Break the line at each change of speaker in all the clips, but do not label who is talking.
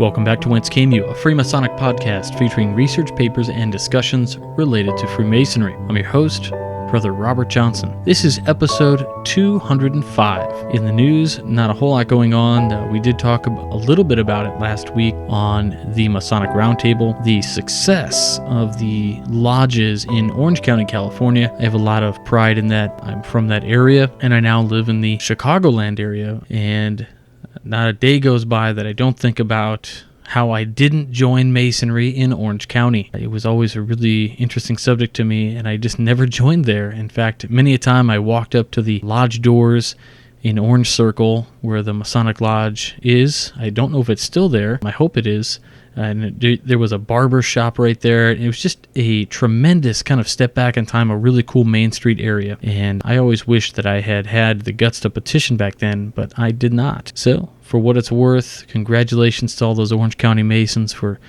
Welcome back to Whence Came You, a Freemasonic podcast featuring research papers and discussions related to Freemasonry. I'm your host, Brother Robert Johnson. This is episode 205. In the news, not a whole lot going on. We did talk a little bit about it last week on the Masonic Roundtable, the success of the lodges in Orange County, California. I have a lot of pride in that. I'm from that area, and I now live in the Chicagoland area, and not a day goes by that I don't think about how I didn't join Masonry in Orange County. It was always a really interesting subject to me, and I just never joined there. In fact, many a time I walked up to the lodge doors in Orange Circle where the Masonic Lodge is. I don't know if it's still there. I hope it is. And there was a barber shop right there. It was just a tremendous kind of step back in time, a really cool Main Street area. And I always wished that I had had the guts to petition back then, but I did not. So, for what it's worth, congratulations to all those Orange County Masons for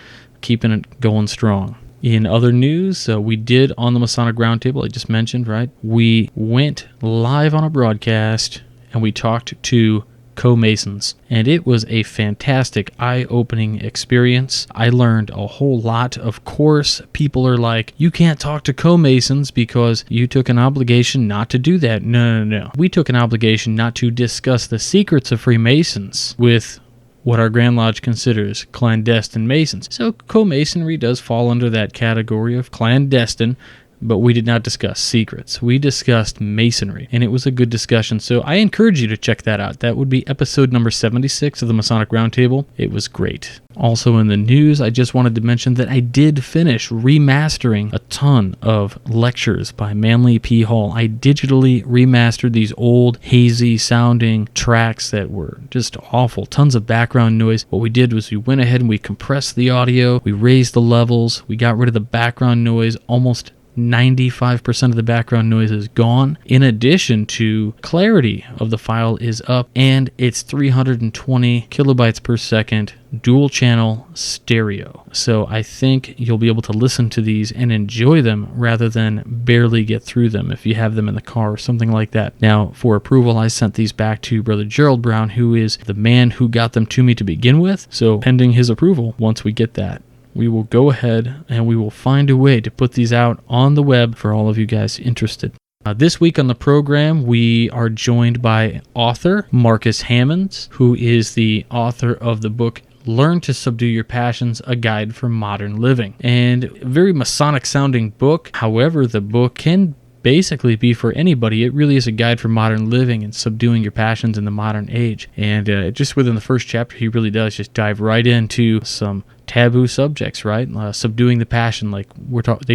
keeping it going strong. In other news, we did on the Masonic Roundtable, I just mentioned, right? We went live on a broadcast and we talked to co-Masons, and it was a fantastic, eye-opening experience. I learned a whole lot. Of course, people are like, you can't talk to co-Masons because you took an obligation not to do that. No. We took an obligation not to discuss the secrets of Freemasons with what our Grand Lodge considers clandestine Masons. So co-Masonry does fall under that category of clandestine, but we did not discuss secrets. We discussed Masonry, and it was a good discussion, so I encourage you to check that out. That would be episode number 76 of the Masonic Roundtable. It was great. Also in the news, I just wanted to mention that I did finish remastering a ton of lectures by Manly P. Hall. I digitally remastered these old, hazy-sounding tracks that were just awful. Tons of background noise. What we did was we went ahead and we compressed the audio, we raised the levels, we got rid of the background noise. Almost 95% of the background noise is gone. In addition to clarity of the file is up, and it's 320 kilobytes per second dual channel stereo. So I think you'll be able to listen to these and enjoy them rather than barely get through them if you have them in the car or something like that. Now, for approval, I sent these back to Brother Gerald Brown, who is the man who got them to me to begin with. So pending his approval, once we get that, we will go ahead and we will find a way to put these out on the web for all of you guys interested. This week on the program, we are joined by author Marcus Hammonds, who is the author of the book Learn to Subdue Your Passions, A Guide for Modern Living. And a very Masonic sounding book. However, the book can basically be for anybody. It really is a guide for modern living and subduing your passions in the modern age. And just within the first chapter, he really does just dive right into some taboo subjects, right? Subduing the passion, like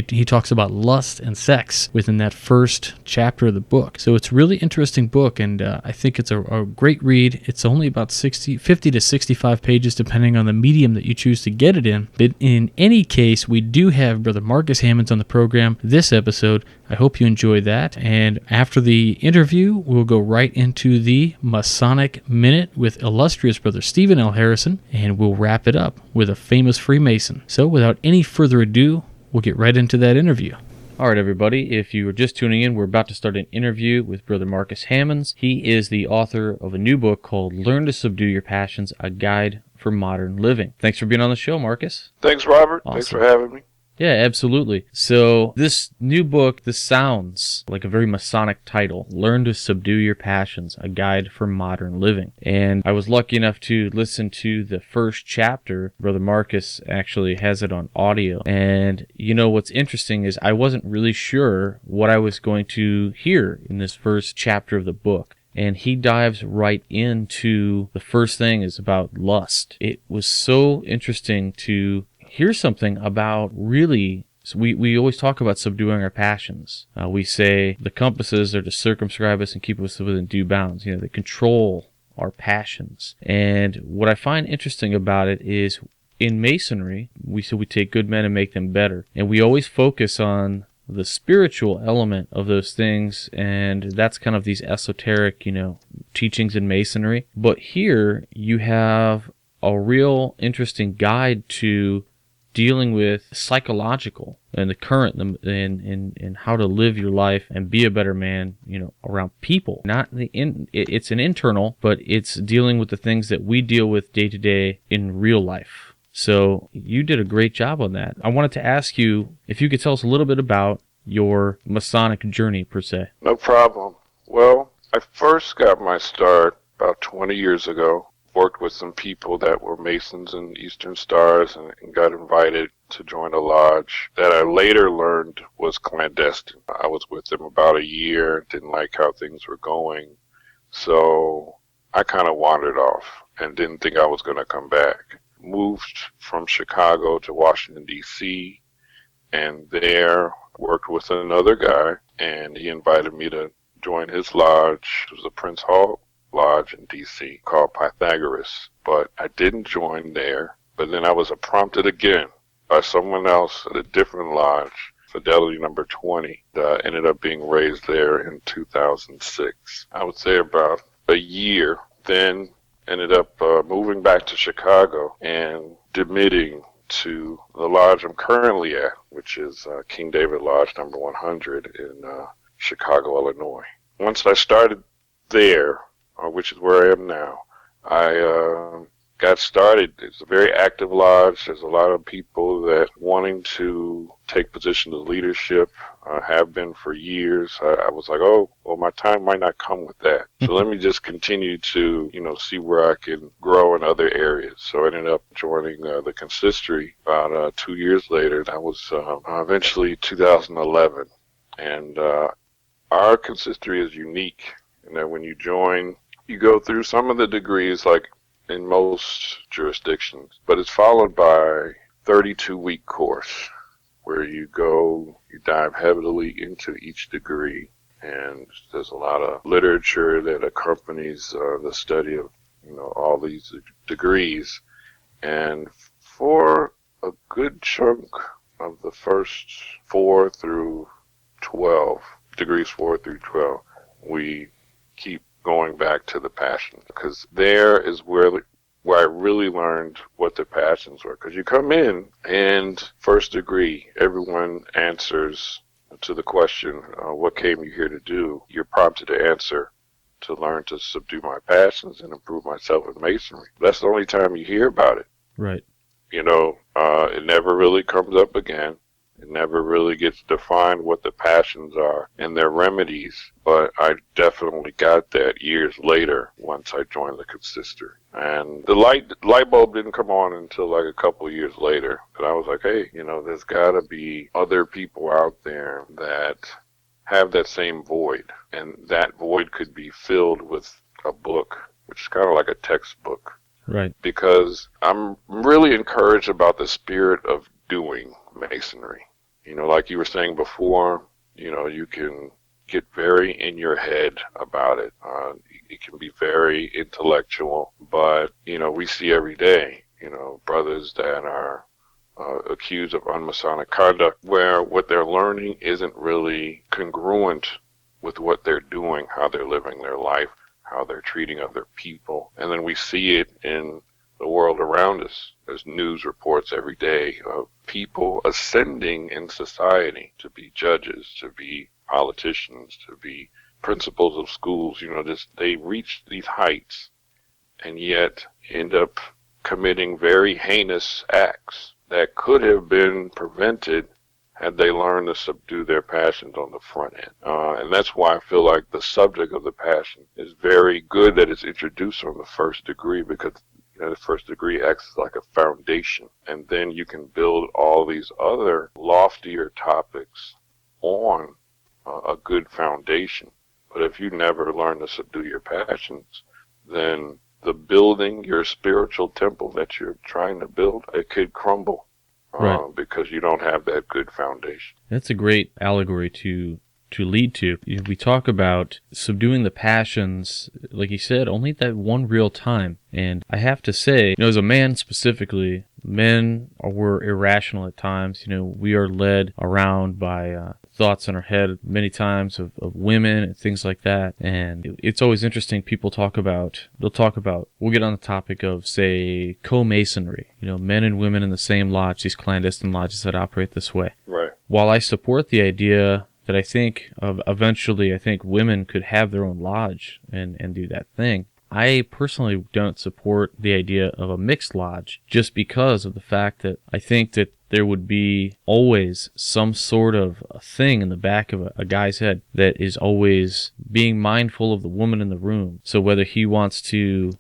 he talks about lust and sex within that first chapter of the book. So it's a really interesting book, and I think it's a great read. It's only about 50 to 65 pages, depending on the medium that you choose to get it in. But in any case, we do have Brother Marcus Hammonds on the program this episode. I hope you enjoy that. And after the interview, we'll go right into the Masonic Minute with illustrious Brother Stephen L. Harrison, and we'll wrap it up with a famous Freemason. So without any further ado, we'll get right into that interview. All right, everybody, if you were just tuning in, we're about to start an interview with Brother Marcus Hammonds. He is the author of a new book called Learn to Subdue Your Passions, A Guide for Modern Living. Thanks for being on the show, Marcus.
Thanks, Robert.
Awesome.
Thanks for having me.
Yeah, absolutely. So this new book, this sounds like a very Masonic title, Learn to Subdue Your Passions, A Guide for Modern Living. And I was lucky enough to listen to the first chapter. Brother Marcus actually has it on audio. And you know what's interesting is I wasn't really sure what I was going to hear in this first chapter of the book. And he dives right into the first thing is about lust. It was so interesting to hear something about really, so we always talk about subduing our passions. We say the compasses are to circumscribe us and keep us within due bounds. They control our passions. And what I find interesting about it is in Masonry, we take good men and make them better. And we always focus on the spiritual element of those things, and that's kind of these esoteric, teachings in Masonry. But here you have a real interesting guide to dealing with psychological and the current and how to live your life and be a better man, around people. It's an internal, but it's dealing with the things that we deal with day to day in real life. So you did a great job on that. I wanted to ask you if you could tell us a little bit about your Masonic journey, per se.
No problem. Well, I first got my start about 20 years ago. Worked with some people that were Masons and Eastern Stars and got invited to join a lodge that I later learned was clandestine. I was with them about a year, didn't like how things were going, so I kind of wandered off and didn't think I was going to come back. Moved from Chicago to Washington, D.C., and there worked with another guy, and he invited me to join his lodge. It was the Prince Hall Lodge in D.C. called Pythagoras, but I didn't join there. But then I was prompted again by someone else at a different lodge, Fidelity number 20, that ended up being raised there in 2006. I would say about a year, then ended up moving back to Chicago and demitting to the lodge I'm currently at, which is King David Lodge number 100 in Chicago, Illinois. Once I started there, which is where I am now, I got started. It's a very active lodge. There's a lot of people that wanting to take positions of leadership, have been for years. I was like, oh, well, my time might not come with that. So let me just continue to, see where I can grow in other areas. So I ended up joining the consistory about 2 years later. That was eventually 2011. And our consistory is unique in that when you join, you go through some of the degrees like in most jurisdictions, but it's followed by 32-week course where you dive heavily into each degree, and there's a lot of literature that accompanies the study of all these degrees. And for a good chunk of the first 4 through 12, degrees 4 through 12, we keep going back to the passions, because there is where I really learned what the passions were. Because you come in and first degree, everyone answers to the question, what came you here to do? You're prompted to answer, to learn to subdue my passions and improve myself in masonry. That's the only time you hear about it.
Right.
It never really comes up again. It never really gets defined what the passions are and their remedies, but I definitely got that years later once I joined the consistory. And the light bulb didn't come on until like a couple of years later. And I was like, hey, there's got to be other people out there that have that same void. And that void could be filled with a book, which is kind of like a textbook.
Right.
Because I'm really encouraged about the spirit of doing masonry. Like you were saying before, you can get very in your head about it. It can be very intellectual, but, we see every day, brothers that are accused of unmasonic conduct where what they're learning isn't really congruent with what they're doing, how they're living their life, how they're treating other people. And then we see it in the world around us. There's news reports every day of people ascending in society to be judges, to be politicians, to be principals of schools. They reach these heights and yet end up committing very heinous acts that could have been prevented had they learned to subdue their passions on the front end. And that's why I feel like the subject of the passion is very good that it's introduced on the first degree, because the first degree acts like a foundation, and then you can build all these other loftier topics on a good foundation. But if you never learn to subdue your passions, then the building, your spiritual temple that you're trying to build, it could crumble. Right. Because you don't have that good foundation.
That's a great allegory to lead to. We talk about subduing the passions, like you said, only that one real time. And I have to say, as a man specifically, men were irrational at times. We are led around by thoughts in our head many times of women and things like that. And it's always interesting. We'll get on the topic of, say, co-masonry, men and women in the same lodge, these clandestine lodges that operate this way.
Right.
While I support the idea that I think women could have their own lodge and do that thing, I personally don't support the idea of a mixed lodge, just because of the fact that I think that there would be always some sort of a thing in the back of a guy's head that is always being mindful of the woman in the room. So whether he wants to,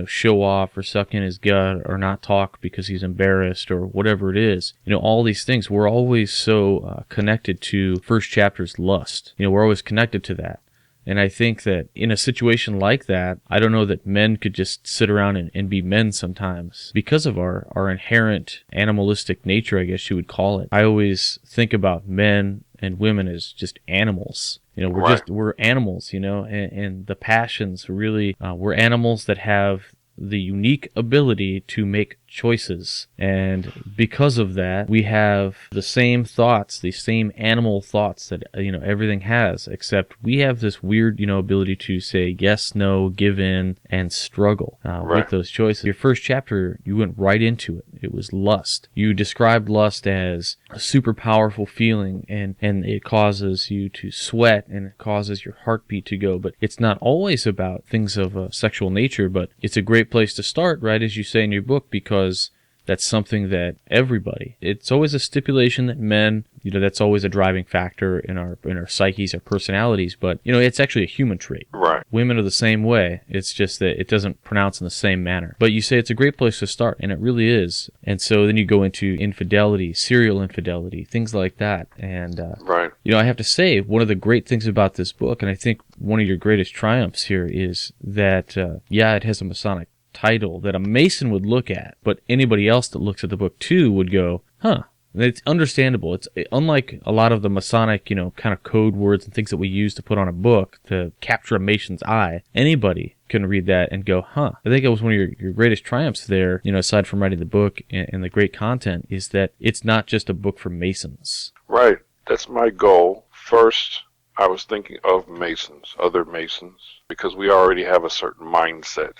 show off or suck in his gut or not talk because he's embarrassed or whatever it is, all these things, we're always so connected to first chapter's lust. We're always connected to that. And I think that in a situation like that, I don't know that men could just sit around and be men sometimes because of our inherent animalistic nature, I guess you would call it. I always think about men and women as just animals. We're animals, and the passions really, we're animals that have the unique ability to make choices. And because of that, we have the same thoughts, the same animal thoughts that, everything has, except we have this weird, ability to say yes, no, give in, and struggle with those choices. Your first chapter, you went right into it. It was lust. You described lust as a super powerful feeling, and it causes you to sweat, and it causes your heartbeat to go. But it's not always about things of a sexual nature, but it's a great place to start, right, as you say in your book, because that's something that it's always a stipulation that men, that's always a driving factor in our psyches, our personalities, but, it's actually a human trait.
Right.
Women are the same way. It's just that it doesn't pronounce in the same manner. But you say it's a great place to start, and it really is. And so then you go into infidelity, serial infidelity, things like that. And,
right.
I have to say, one of the great things about this book, and I think one of your greatest triumphs here, is that, it has a Masonic title that a Mason would look at, but anybody else that looks at the book too would go, huh. It's understandable. It's unlike a lot of the Masonic, kind of code words and things that we use to put on a book to capture a Mason's eye. Anybody can read that and go, huh. I think it was one of your greatest triumphs there, aside from writing the book and the great content, is that it's not just a book for Masons.
Right. That's my goal. First, I was thinking of Masons, other Masons, because we already have a certain mindset.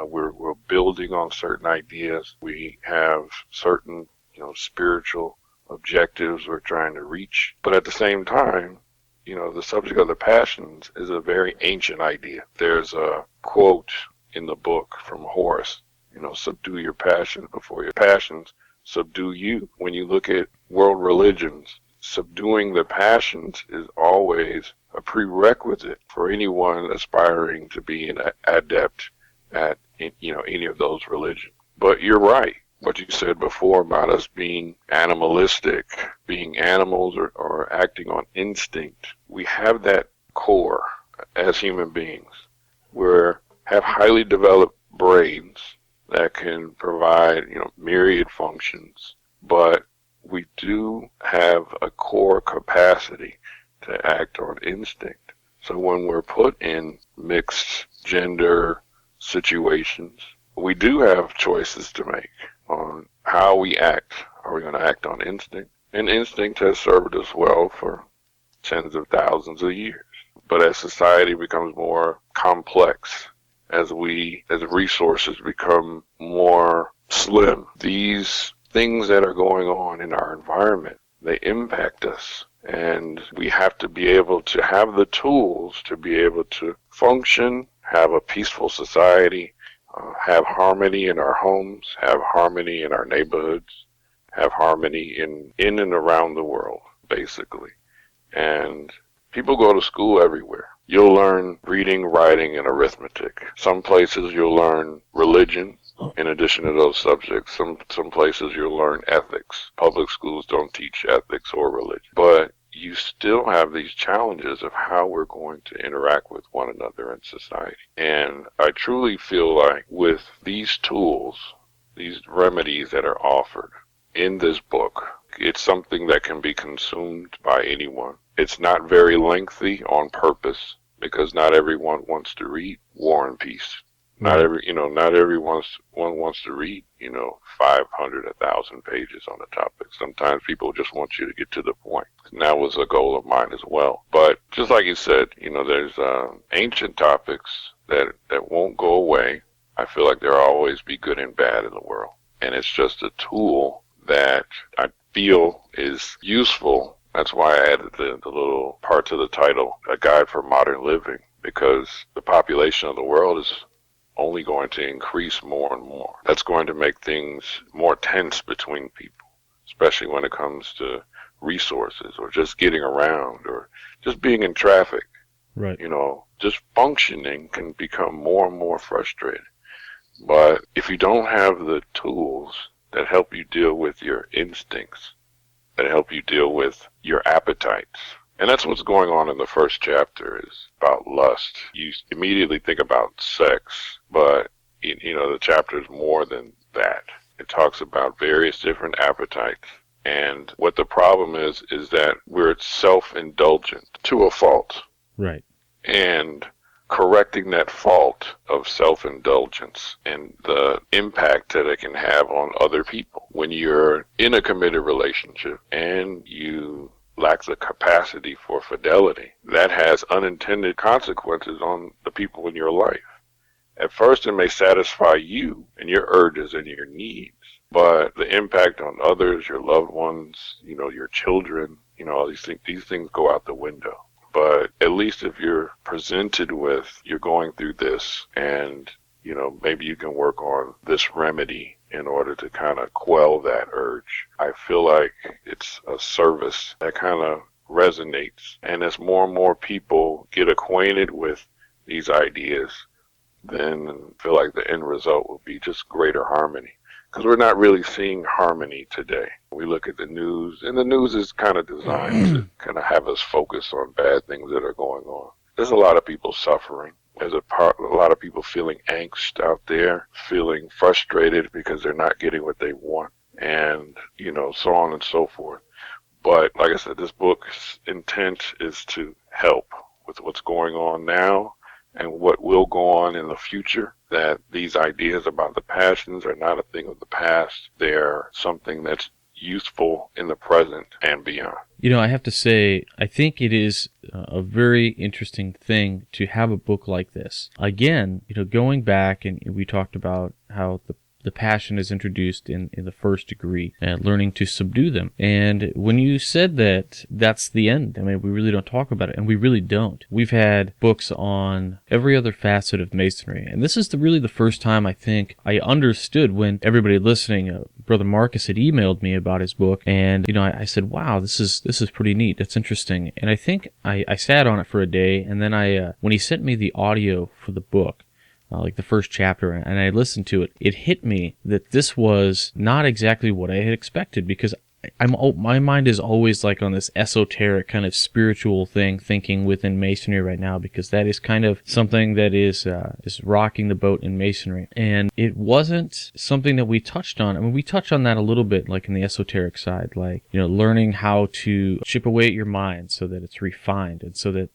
We're building on certain ideas. We have certain, spiritual objectives we're trying to reach. But at the same time, the subject of the passions is a very ancient idea. There's a quote in the book from Horace, subdue your passion before your passions subdue you. When you look at world religions, subduing the passions is always a prerequisite for anyone aspiring to be an adept at any of those religions. But you're right, what you said before about us being animalistic, being animals or acting on instinct. We have that core as human beings. We have highly developed brains that can provide myriad functions, but we do have a core capacity to act on instinct. So when we're put in mixed gender situations, we do have choices to make on how we act. Are we going to act on instinct? And instinct has served us well for tens of thousands of years. But as society becomes more complex, as resources become more slim, these things that are going on in our environment, they impact us. And we have to be able to have the tools to be able to function, have a peaceful society, have harmony in our homes, have harmony in our neighborhoods, have harmony in and around the world, basically. And people go to school everywhere. You'll learn reading, writing, and arithmetic. Some places you'll learn religion in addition to those subjects. Some places you'll learn ethics. Public schools don't teach ethics or religion. But you still have these challenges of how we're going to interact with one another in society. And I truly feel like with these tools, these remedies that are offered in this book, it's something that can be consumed by anyone. It's not very lengthy on purpose because not everyone wants to read War and Peace. Not
Right.
not everyone wants to read, 500, 1,000 pages on a topic. Sometimes people just want you to get to the point. And that was a goal of mine as well. But just like you said, there's ancient topics that won't go away. I feel like there'll always be good and bad in the world. And it's just a tool that I feel is useful. That's why I added the little part to the title, A Guide for Modern Living, because the population of the world is only going to increase more and more. That's going to make things more tense between people, especially when it comes to resources or just getting around or just being in traffic.
Right.
Just functioning can become more and more frustrating. But if you don't have the tools that help you deal with your instincts, that help you deal with your appetites, and that's what's going on in the first chapter is about lust. You immediately think about sex, but the chapter is more than that. It talks about various different appetites. And what the problem is that we're self-indulgent to a fault.
Right.
And correcting that fault of self-indulgence and the impact that it can have on other people. When you're in a committed relationship and you lack the capacity for fidelity, that has unintended consequences on the people in your life. At first, it may satisfy you and your urges and your needs, but the impact on others, your loved ones, your children, all these things go out the window. But at least if you're presented with, you're going through this and, maybe you can work on this remedy in order to kind of quell that urge. I feel like it's a service that kind of resonates. And as more and more people get acquainted with these ideas, then I feel like the end result will be just greater harmony. Because we're not really seeing harmony today. We look at the news, and the news is kind of designed to kind of have us focus on bad things that are going on. There's a lot of people suffering. There's a lot of people feeling angst out there, feeling frustrated because they're not getting what they want, and, so on and so forth. But like I said, this book's intent is to help with what's going on now and what will go on in the future, that these ideas about the passions are not a thing of the past. They're something that's useful in the present and beyond.
I have to say, I think it is a very interesting thing to have a book like this. Again, going back, and we talked about how the passion is introduced in the first degree, and learning to subdue them. And when you said that that's the end, we really don't talk about it, and we really don't. We've had books on every other facet of Masonry, and this is really the first time I think I understood when everybody listening, Brother Marcus had emailed me about his book, and I said, wow, this is pretty neat, that's interesting. And I think I sat on it for a day, and then when he sent me the audio for the book, like the first chapter, and I listened to it, it hit me that this was not exactly what I had expected, because my mind is always like on this esoteric kind of spiritual thinking within Masonry right now, because that is kind of something that is rocking the boat in Masonry. And it wasn't something that we touched on. We touched on that a little bit, like in the esoteric side, like, learning how to chip away at your mind so that it's refined, and so that,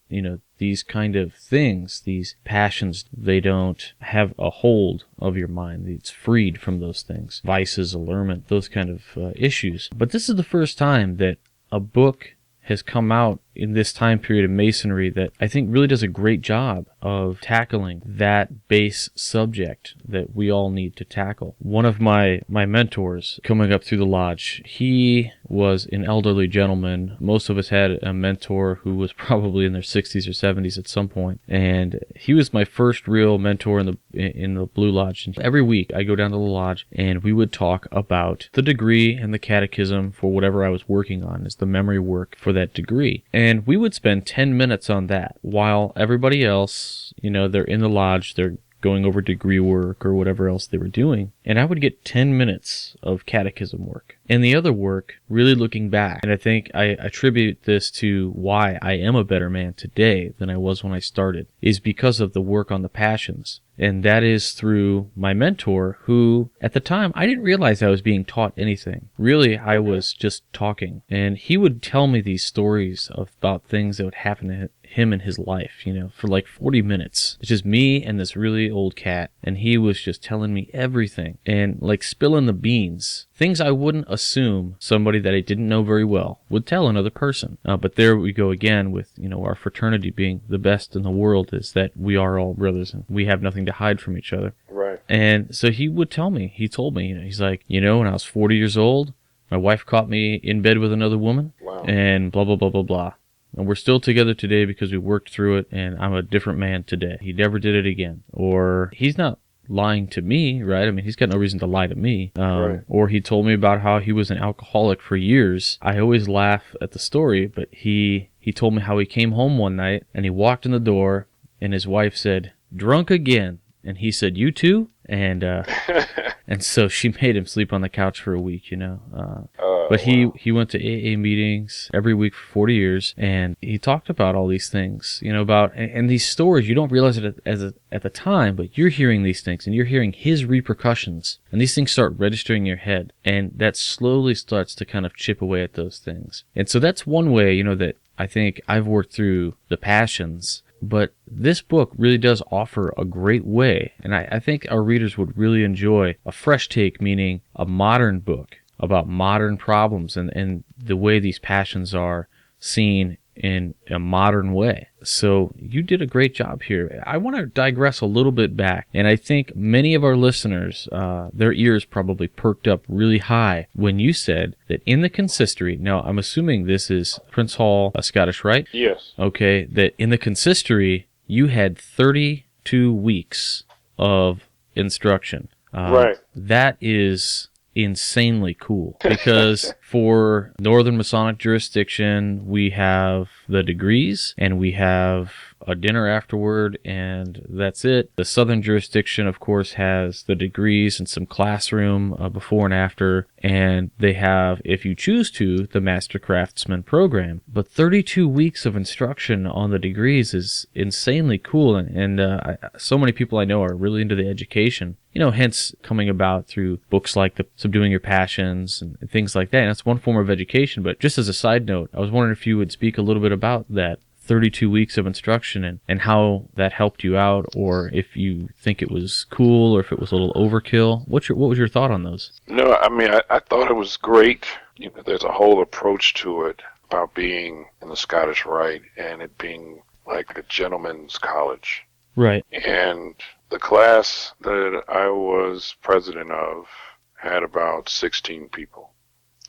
these kind of things, these passions, they don't have a hold of your mind. It's freed from those things. Vices, allurement, those kind of issues. But this is the first time that a book has come out in this time period of Masonry that I think really does a great job of tackling that base subject that we all need to tackle. One of my mentors coming up through the lodge, he was an elderly gentleman. Most of us had a mentor who was probably in their 60s or 70s at some point, and he was my first real mentor in the Blue Lodge. And every week I go down to the lodge and we would talk about the degree and the catechism for whatever I was working on as the memory work for that degree. And we would spend 10 minutes on that while everybody else, they're in the lodge, they're going over degree work or whatever else they were doing. And I would get 10 minutes of catechism work. And the other work, really looking back, and I think I attribute this to why I am a better man today than I was when I started, is because of the work on the passions. And that is through my mentor, who, at the time, I didn't realize I was being taught anything. Really, I was just talking. And he would tell me these stories about things that would happen to him in his life, for like 40 minutes. It's just me and this really old cat, and he was just telling me everything and like spilling the beans. Things I wouldn't assume somebody that I didn't know very well would tell another person. But there we go again with, our fraternity being the best in the world, is that we are all brothers and we have nothing to hide from each other.
Right.
And so he told me, he's like, when I was 40 years old, my wife caught me in bed with another woman.
Wow.
And blah, blah, blah, blah, blah. And we're still together today because we worked through it, and I'm a different man today. He never did it again. Or he's not lying to me, right? I mean, he's got no reason to lie to me.
Right.
Or he told me about how he was an alcoholic for years. I always laugh at the story, but he told me how he came home one night, and he walked in the door, and his wife said, "Drunk again." And he said, "You too?" And and so she made him sleep on the couch for a week, But he went to AA meetings every week for 40 years, and he talked about all these things, about and these stories. You don't realize it at the time, but you're hearing these things, and you're hearing his repercussions, and these things start registering in your head, and that slowly starts to kind of chip away at those things. And so that's one way, that I think I've worked through the passions. But this book really does offer a great way, and I think our readers would really enjoy a fresh take, meaning a modern book about modern problems and the way these passions are seen in a modern way. So you did a great job here. I want to digress a little bit back, and I think many of our listeners, their ears probably perked up really high when you said that in the consistory, now I'm assuming this is Prince Hall, Scottish Rite?
Yes.
Okay, that in the consistory, you had 32 weeks of instruction.
Right.
That is insanely cool, because for Northern Masonic jurisdiction, we have the degrees and we have a dinner afterward, and that's it. The Southern jurisdiction, of course, has the degrees and some classroom before and after, and they have, if you choose to, the Master Craftsman program. But 32 weeks of instruction on the degrees is insanely cool, and so many people I know are really into the education. Hence coming about through books like the Subduing Your Passions and things like that. And that's one form of education. But just as a side note, I was wondering if you would speak a little bit about that 32 weeks of instruction and how that helped you out, or if you think it was cool or if it was a little overkill. What was your thought on those?
No, I mean, I thought it was great. There's a whole approach to it about being in the Scottish Rite and it being like a gentleman's college.
Right.
And the class that I was president of had about 16 people.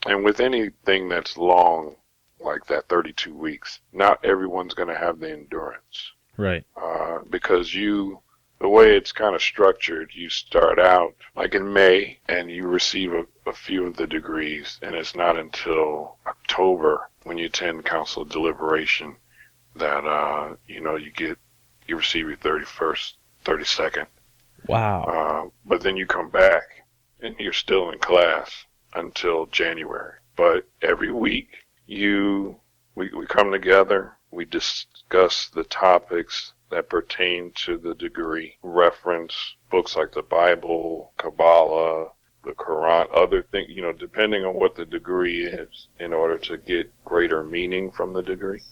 And with anything that's long, like that 32 weeks, not everyone's going to have the endurance.
Right.
Because the way it's kind of structured, you start out like in May and you receive a few of the degrees, and it's not until October when you attend council deliberation that, you receive your 32nd.
Wow.
But then you come back and you're still in class until January. But every week we come together, we discuss the topics that pertain to the degree, reference books like the Bible, Kabbalah, the Quran, other things, depending on what the degree is, in order to get greater meaning from the degree.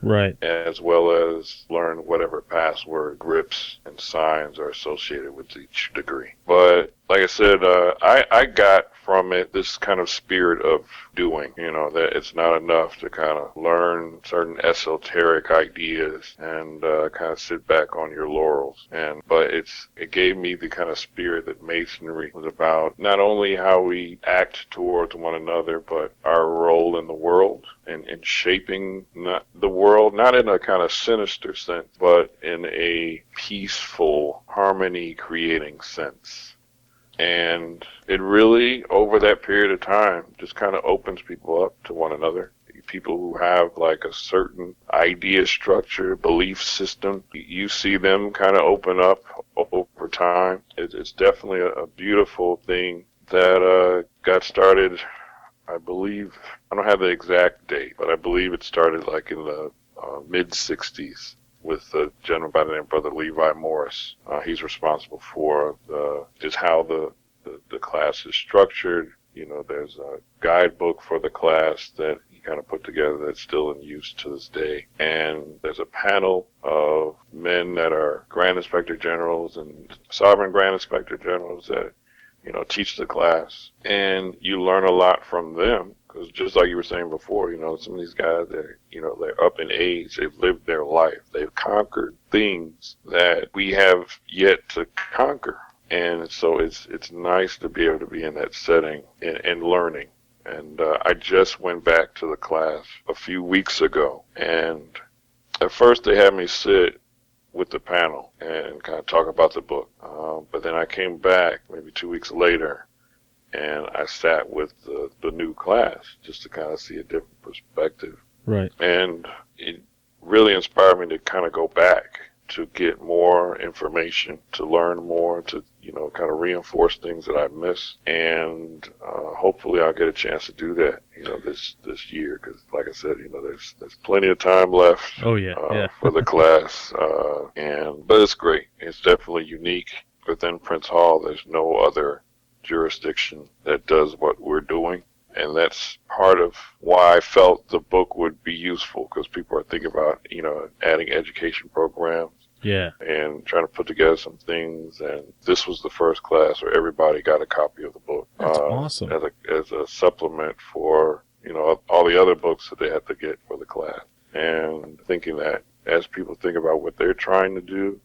Right.
As well as learn whatever password, grips, and signs are associated with each degree. But like I said, I got from it this kind of spirit of doing, that it's not enough to kind of learn certain esoteric ideas and kind of sit back on your laurels. But it gave me the kind of spirit that Masonry was about, not only how we act towards one another, but our role in the world and in shaping the world, not in a kind of sinister sense, but in a peaceful, harmony-creating sense. And it really, over that period of time, just kind of opens people up to one another. People who have like a certain idea structure, belief system, you see them kind of open up over time. It's definitely a beautiful thing that got started, I believe, I don't have the exact date, but I believe it started like in the mid-60s with a gentleman by the name of Brother Levi Morris. He's responsible for just how the class is structured. There's a guidebook for the class that he kind of put together that's still in use to this day. And there's a panel of men that are Grand Inspector Generals and Sovereign Grand Inspector Generals that, teach the class. And you learn a lot from them because just like you were saying before, some of these guys, they're up in age. They've lived their life. They've conquered things that we have yet to conquer. And so it's nice to be able to be in that setting and learning. And I just went back to the class a few weeks ago. And at first they had me sit with the panel and kind of talk about the book. But then I came back maybe 2 weeks later and I sat with the new class just to kind of see a different perspective.
Right.
And it really inspired me to kind of go back to get more information, to learn more, to, kind of reinforce things that I missed. And hopefully I'll get a chance to do that, this year. Because like I said, there's plenty of time left
Oh, yeah.
for the class. But it's great. It's definitely unique. Within Prince Hall, there's no other jurisdiction that does what we're doing. And that's part of why I felt the book would be useful, because people are thinking about, adding education programs.
Yeah.
And trying to put together some things. And this was the first class where everybody got a copy of the book.
That's awesome.
As a supplement for, all the other books that they had to get for the class. And thinking that as people think about what they're trying to do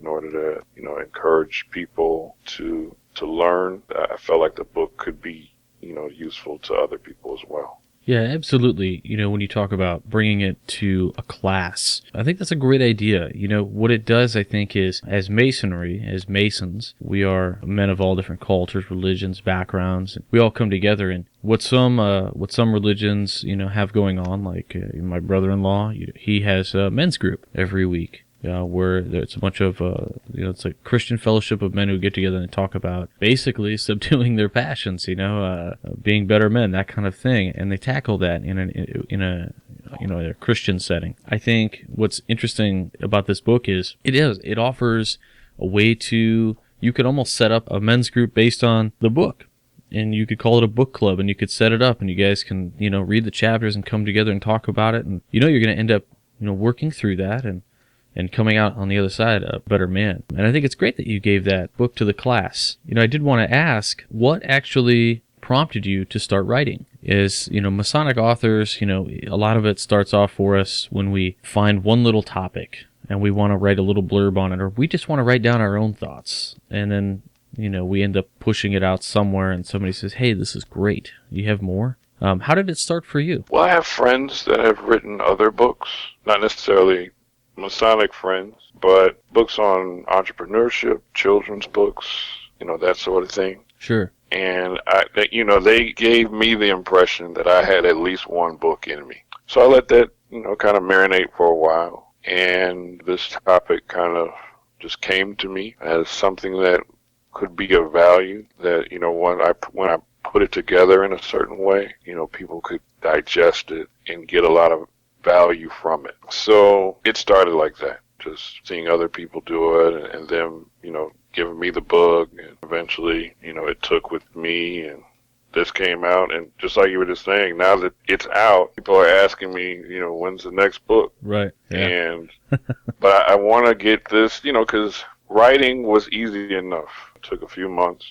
in order to, encourage people to learn, I felt like the book could be, useful to other people as well.
Yeah, absolutely. When you talk about bringing it to a class, I think that's a great idea. What it does, I think, is as Masonry, as Masons, we are men of all different cultures, religions, backgrounds. And we all come together, and what some religions, have going on, like my brother-in-law, he has a men's group every week. Where it's a bunch of, it's a Christian fellowship of men who get together and talk about basically subduing their passions, being better men, that kind of thing. And they tackle that in a Christian setting. I think what's interesting about this book is it offers a way you could almost set up a men's group based on the book. And you could call it a book club, and you could set it up, and you guys can, read the chapters and come together and talk about it. And, you're going to end up, working through that and coming out on the other side a better man. And I think it's great that you gave that book to the class. I did want to ask, what actually prompted you to start writing? Is, Masonic authors, a lot of it starts off for us when we find one little topic and we want to write a little blurb on it, or we just want to write down our own thoughts. And then, we end up pushing it out somewhere and somebody says, hey, this is great. You have more? How did it start for you?
Well, I have friends that have written other books, not necessarily Masonic friends, but books on entrepreneurship, children's books, that sort of thing.
Sure.
And they gave me the impression that I had at least one book in me. So I let that, kind of marinate for a while. And this topic kind of just came to me as something that could be of value, that, when I put it together in a certain way, people could digest it and get a lot of value from it. So it started like that, just seeing other people do it and them, giving me the book, and eventually, it took with me, and this came out. And just like you were just saying, now that it's out, people are asking me, when's the next book?
Right. Yeah.
And but I want to get this, because writing was easy enough. It took a few months,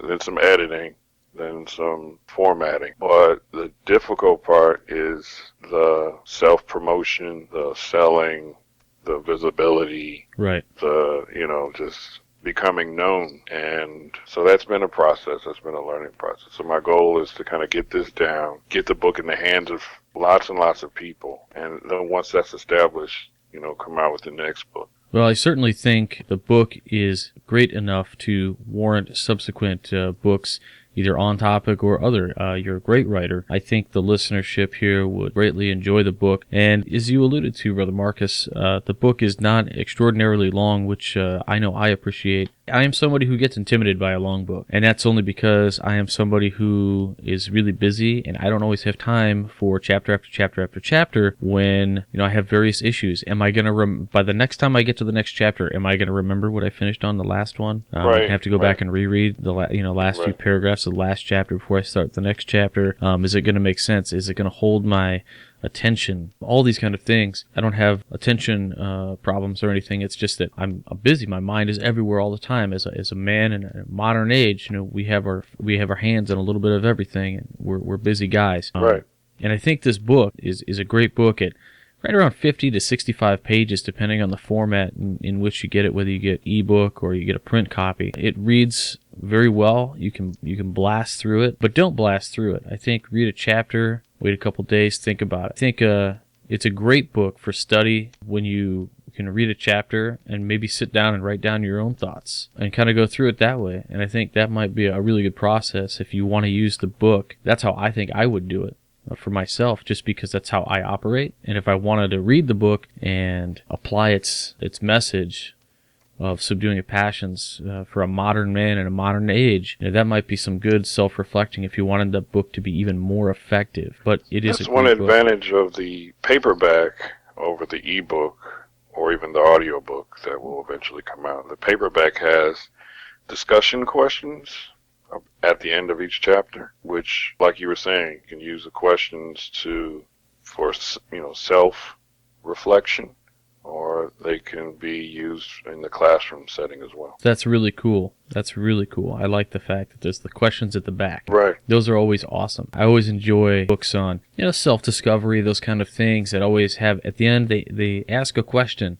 then some editing, then some formatting. But the difficult part is the self-promotion, the selling, the visibility,
right?
Just becoming known. And so that's been a process. That's been a learning process. So my goal is to kind of get this down, get the book in the hands of lots and lots of people. And then once that's established, come out with the next book.
Well, I certainly think the book is great enough to warrant subsequent books, either on topic or other. You're a great writer. I think the listenership here would greatly enjoy the book. And as you alluded to, Brother Marcus, the book is not extraordinarily long, which I know I appreciate. I am somebody who gets intimidated by a long book, and that's only because I am somebody who is really busy, and I don't always have time for chapter after chapter after chapter when, I have various issues. Am I going to, by the next time I get to the next chapter, am I going to remember what I finished on the last one? I have to go back and reread the last few paragraphs of the last chapter before I start the next chapter. Is it going to make sense? Is it going to hold my attention, all these kind of things. I don't have attention problems or anything. It's just that I'm busy. My mind is everywhere all the time. As a man in a modern age, we have our hands on a little bit of everything, and we're busy guys.
Right.
And I think this book is a great book at right around 50 to 65 pages, depending on the format in which you get it, whether you get ebook or you get a print copy. It reads very well. You can blast through it, but don't blast through it. I think read a chapter, wait a couple days, think about it. I think it's a great book for study when you can read a chapter and maybe sit down and write down your own thoughts and kind of go through it that way. And I think that might be a really good process if you want to use the book. That's how I think I would do it for myself, just because that's how I operate. And if I wanted to read the book and apply its message of Subduing Your Passions for a modern man in a modern age, that might be some good self-reflecting if you wanted the book to be even more effective. But it is
That's one advantage of the paperback over the ebook or even the audiobook that will eventually come out. The paperback has discussion questions at the end of each chapter, which, like you were saying, you can use the questions for self-reflection, or they can be used in the classroom setting as well.
That's really cool. I like the fact that there's the questions at the back.
Right.
Those are always awesome. I always enjoy books on, self-discovery, those kind of things that always have, at the end, they ask a question.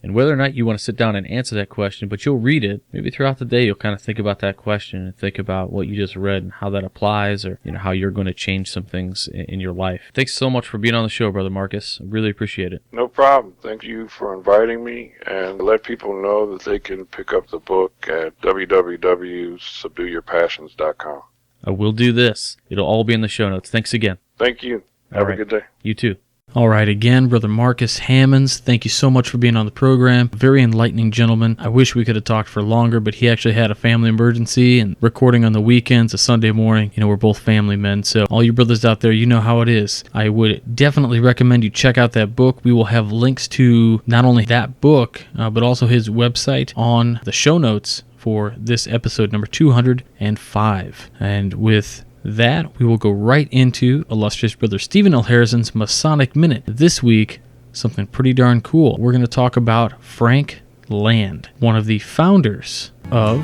And whether or not you want to sit down and answer that question, but you'll read it, maybe throughout the day you'll kind of think about that question and think about what you just read and how that applies, or how you're going to change some things in your life. Thanks so much for being on the show, Brother Marcus. I really appreciate it.
No problem. Thank you for inviting me, and let people know that they can pick up the book at www.subdueyourpassions.com.
I will do this. It'll all be in the show notes. Thanks again.
Thank you. Have a good day.
You too. All right, again, Brother Marcus Hammonds, thank you so much for being on the program. Very enlightening gentleman. I wish we could have talked for longer, but he actually had a family emergency, and recording on the weekends, a Sunday morning, we're both family men, so all you brothers out there, you know how it is. I would definitely recommend you check out that book. We will have links to not only that book, but also his website on the show notes for this episode number 205. And with that, we will go right into illustrious Brother Stephen L. Harrison's Masonic Minute. This week, something pretty darn cool. We're going to talk about Frank Land, one of the founders of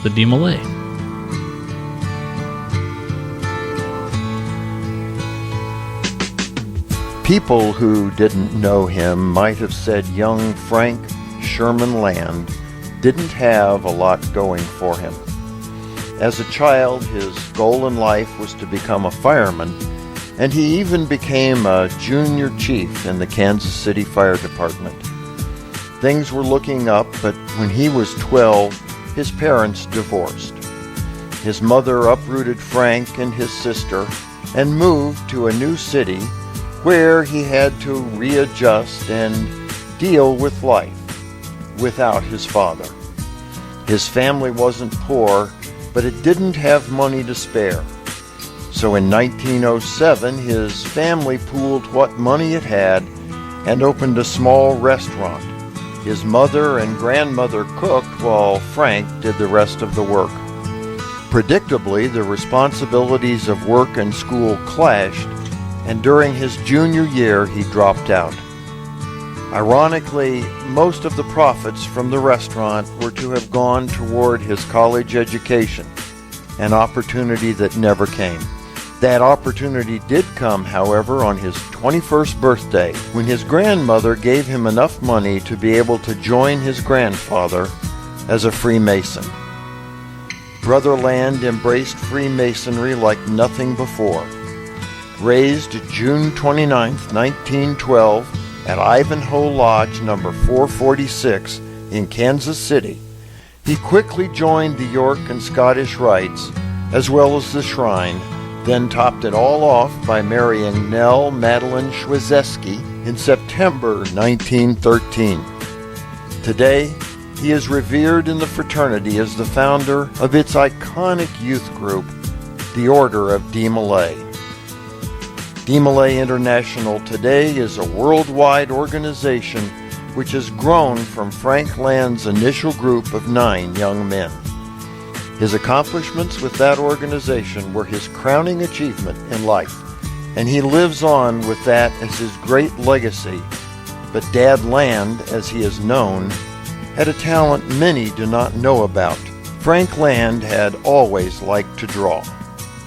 the DeMolay.
People who didn't know him might have said young Frank Sherman Land didn't have a lot going for him. As a child, his goal in life was to become a fireman, and he even became a junior chief in the Kansas City Fire Department. Things were looking up, but when he was 12, his parents divorced. His mother uprooted Frank and his sister and moved to a new city where he had to readjust and deal with life without his father. His family wasn't poor, but it didn't have money to spare. So in 1907, his family pooled what money it had and opened a small restaurant. His mother and grandmother cooked while Frank did the rest of the work. Predictably, the responsibilities of work and school clashed, and during his junior year, he dropped out. Ironically, most of the profits from the restaurant were to have gone toward his college education, an opportunity that never came. That opportunity did come, however, on his 21st birthday, when his grandmother gave him enough money to be able to join his grandfather as a Freemason. Brother Land embraced Freemasonry like nothing before. Raised June 29, 1912, at Ivanhoe Lodge number 446 in Kansas City, he quickly joined the York and Scottish Rites, as well as the Shrine, then topped it all off by marrying Nell Madeline Schwezeski in September 1913. Today, He is revered in the fraternity as the founder of its iconic youth group, the Order of De Malay. De Malay International today is a worldwide organization which has grown from Frank Land's initial group of 9 young men. His accomplishments with that organization were his crowning achievement in life, and he lives on with that as his great legacy. But Dad Land, as he is known, had a talent many do not know about. Frank Land had always liked to draw,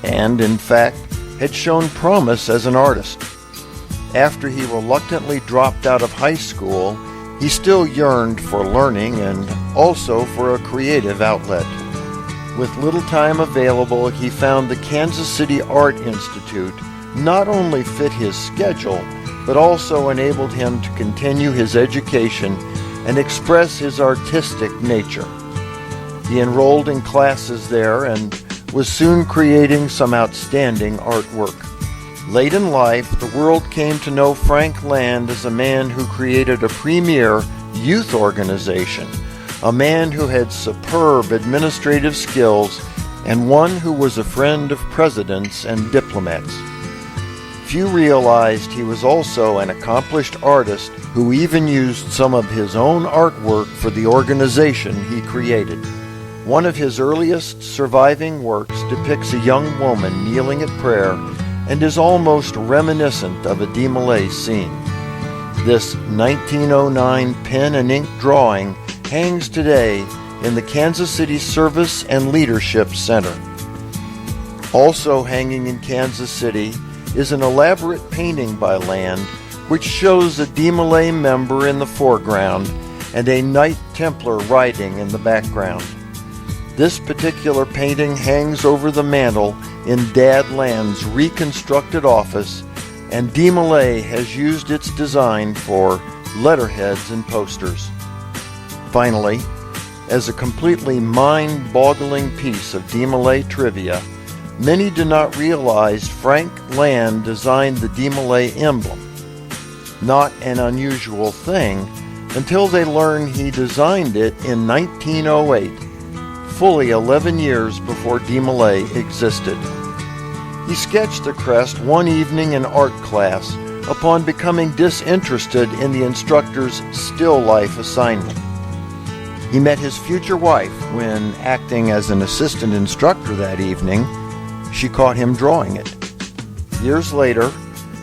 and in fact had shown promise as an artist. After he reluctantly dropped out of high school, he still yearned for learning and also for a creative outlet. With little time available, he found the Kansas City Art Institute not only fit his schedule, but also enabled him to continue his education and express his artistic nature. He enrolled in classes there and was soon creating some outstanding artwork. Late in life, the world came to know Frank Land as a man who created a premier youth organization, a man who had superb administrative skills, and one who was a friend of presidents and diplomats. Few realized he was also an accomplished artist who even used some of his own artwork for the organization he created. One of his earliest surviving works depicts a young woman kneeling at prayer and is almost reminiscent of a De Malay scene. This 1909 pen and ink drawing hangs today in the Kansas City Service and Leadership Center. Also hanging in Kansas City is an elaborate painting by Land which shows a De Malay member in the foreground and a Knight Templar riding in the background. This particular painting hangs over the mantel in Dad Land's reconstructed office, and De Malay has used its design for letterheads and posters. Finally, as a completely mind-boggling piece of De Malay trivia, many do not realize Frank Land designed the De Malay emblem. Not an unusual thing until they learn he designed it in 1908, fully 11 years before De Malay existed. He sketched the crest one evening in art class upon becoming disinterested in the instructor's still life assignment. He met his future wife when, acting as an assistant instructor that evening, she caught him drawing it. Years later,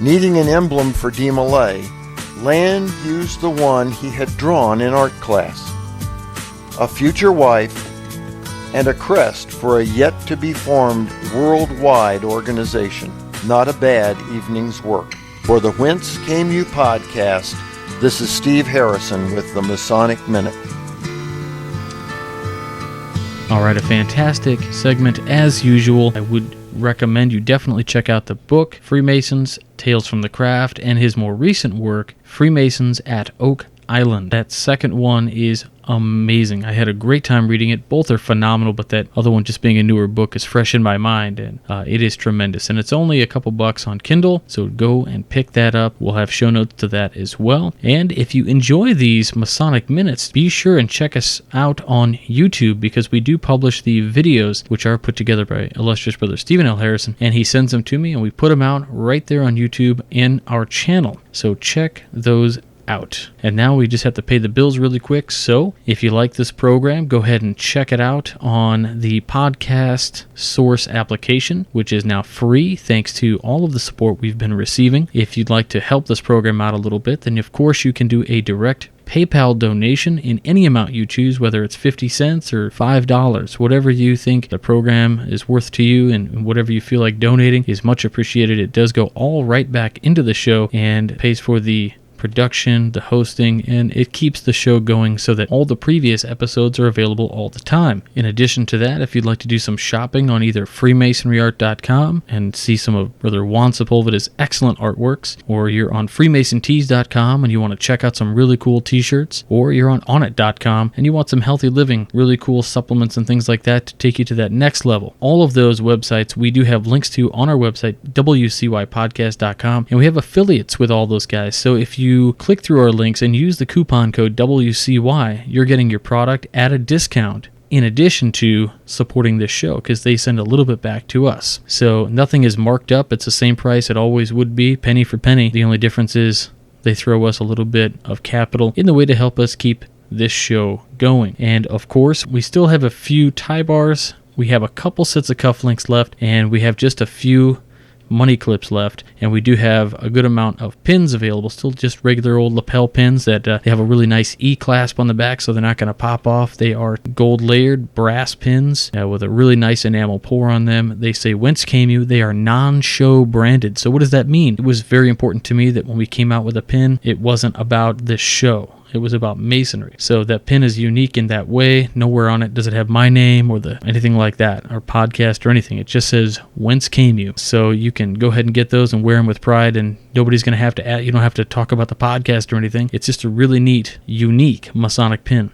needing an emblem for De Malay, Land used the one he had drawn in art class. A future wife and a crest for a yet-to-be-formed worldwide organization. Not a bad evening's work. For the Whence Came You podcast, this is Steve Harrison with the Masonic Minute.
All right, a fantastic segment as usual. I would recommend you definitely check out the book, Freemasons, Tales from the Craft, and his more recent work, Freemasons at Oak Island. That second one is amazing. I had a great time reading it. Both are phenomenal, but that other one, just being a newer book, is fresh in my mind, and it is tremendous. And it's only a couple bucks on Kindle, so go and pick that up. We'll have show notes to that as well. And if you enjoy these Masonic Minutes, be sure and check us out on YouTube, because we do publish the videos, which are put together by illustrious brother Stephen L. Harrison, and he sends them to me, and we put them out right there on YouTube in our channel. So check those out. And now we just have to pay the bills really quick. So if you like this program, go ahead and check it out on the podcast source application, which is now free thanks to all of the support we've been receiving. If you'd like to help this program out a little bit, then of course you can do a direct PayPal donation in any amount you choose, whether it's 50 cents or $5. Whatever you think the program is worth to you and whatever you feel like donating is much appreciated. It does go all right back into the show and pays for the production, the hosting, and it keeps the show going so that all the previous episodes are available all the time. In addition to that, if you'd like to do some shopping on either freemasonryart.com and see some of Brother Juan Sepulveda's excellent artworks, or you're on freemasontees.com and you want to check out some really cool t-shirts, or you're on onit.com and you want some healthy living, really cool supplements and things like that to take you to that next level. All of those websites we do have links to on our website, wcypodcast.com, and we have affiliates with all those guys. So if you you click through our links and use the coupon code WCY, you're getting your product at a discount, in addition to supporting this show, because they send a little bit back to us. So nothing is marked up. It's the same price it always would be, penny for penny. The only difference is they throw us a little bit of capital in the way to help us keep this show going. And of course, we still have a few tie bars. We have a couple sets of cufflinks left, and we have just a few money clips left, and we do have a good amount of pins available, still just regular old lapel pins that they have a really nice E-clasp on the back, so they're not going to pop off. They are gold layered brass pins with a really nice enamel pour on them. They say Whence came you. They are non-show branded. So what does that mean? It was very important to me that when we came out with a pin, it wasn't about this show. It was about Masonry. So that pin is unique in that way. Nowhere on it does it have my name or anything like that, or podcast or anything. It just says, Whence came you? So you can go ahead and get those and wear them with pride, and nobody's going to have to add, you don't have to talk about the podcast or anything. It's just a really neat, unique Masonic pin.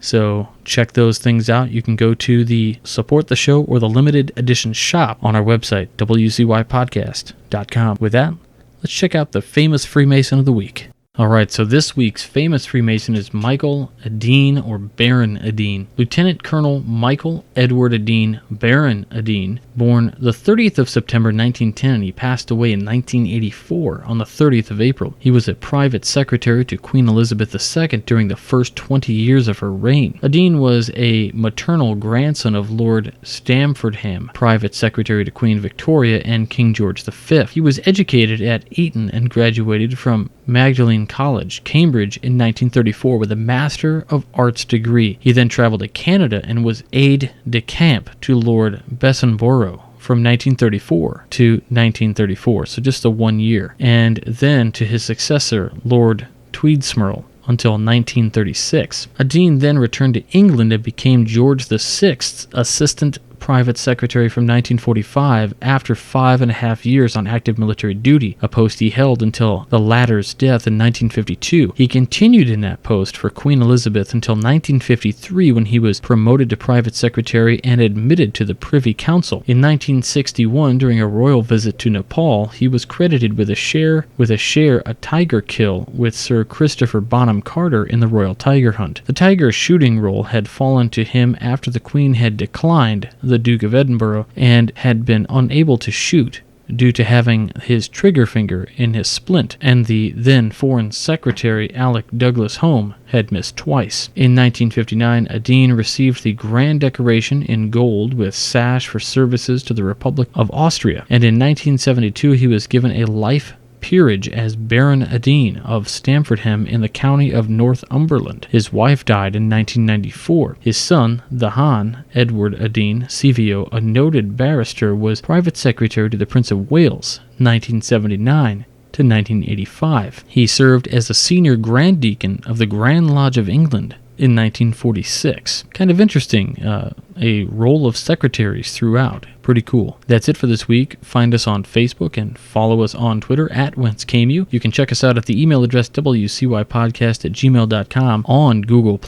So check those things out. You can go to the Support the Show or the Limited Edition shop on our website, wcypodcast.com. With that, let's check out the famous Freemason of the week. All right, so this week's famous Freemason is Michael Adine, or Baron Adine. Lieutenant Colonel Michael Edward Adine, Baron Adine, born the 30th of September 1910, and he passed away in 1984 on the 30th of April. He was a private secretary to Queen Elizabeth II during the first 20 years of her reign. Adine was a maternal grandson of Lord Stamfordham, private secretary to Queen Victoria and King George V. He was educated at Eton and graduated from Magdalene College, Cambridge in 1934 with a Master of Arts degree. He then traveled to Canada and was aide-de-camp to Lord Bessenborough from 1934 to 1934, so just the 1 year, and then to his successor, Lord Tweedsmuir, until 1936. Adine then returned to England and became George VI's assistant private secretary from 1945 after 5.5 years on active military duty, a post he held until the latter's death in 1952. He continued in that post for Queen Elizabeth until 1953, when he was promoted to private secretary and admitted to the Privy Council. In 1961, during a royal visit to Nepal, he was credited with a share a tiger kill with Sir Christopher Bonham Carter in the Royal Tiger Hunt. The tiger shooting role had fallen to him after the Queen had declined the Duke of Edinburgh and had been unable to shoot due to having his trigger finger in his splint, and the then Foreign Secretary Alec Douglas Home had missed twice. In 1959, Adine received the Grand Decoration in gold with sash for services to the Republic of Austria, and in 1972 he was given a life peerage as Baron Adine of Stamfordham in the county of Northumberland. His wife died in 1994. His son, the Hon Edward Adine, CVO, a noted barrister, was private secretary to the Prince of Wales, 1979 to 1985. He served as a senior Grand Deacon of the Grand Lodge of England in 1946. Kind of interesting, a role of secretaries throughout. Pretty cool. That's it for this week. Find us on Facebook and follow us on Twitter at Whence Came You. You can check us out at the email address wcypodcast@gmail.com, on Google+,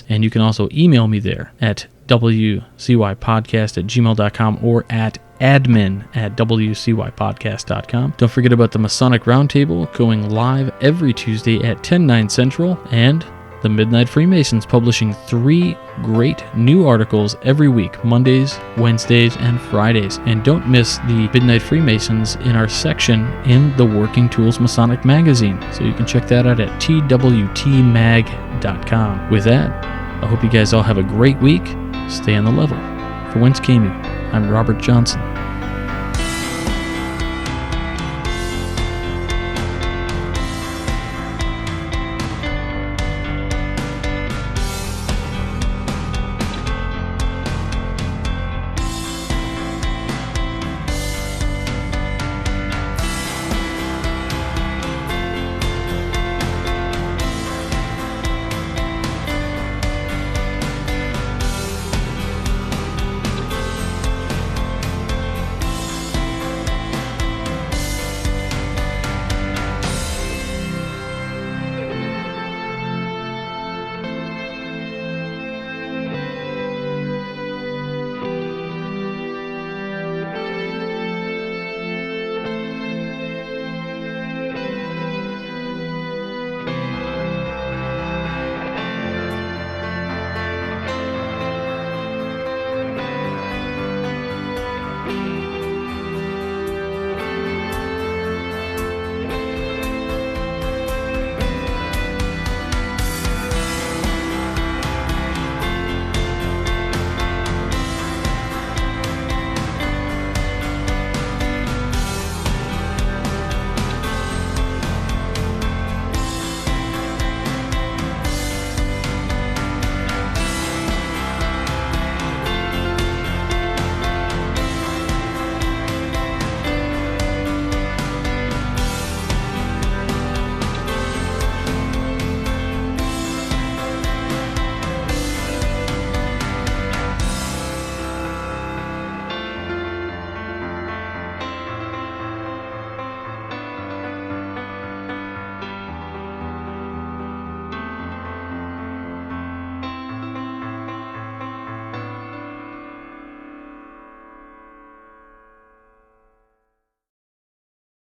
and you can also email me there at wcypodcast@gmail.com or at admin@wcypodcast.com. Don't forget about the Masonic Roundtable going live every Tuesday at 10/9 Central, and the Midnight Freemasons publishing 3 great new articles every week, Mondays, Wednesdays, and Fridays. And don't miss the Midnight Freemasons in our section in the Working Tools Masonic magazine. So you can check that out at twtmag.com. With that, I hope you guys all have a great week. Stay on the level. For Whence Came You, I'm Robert Johnson.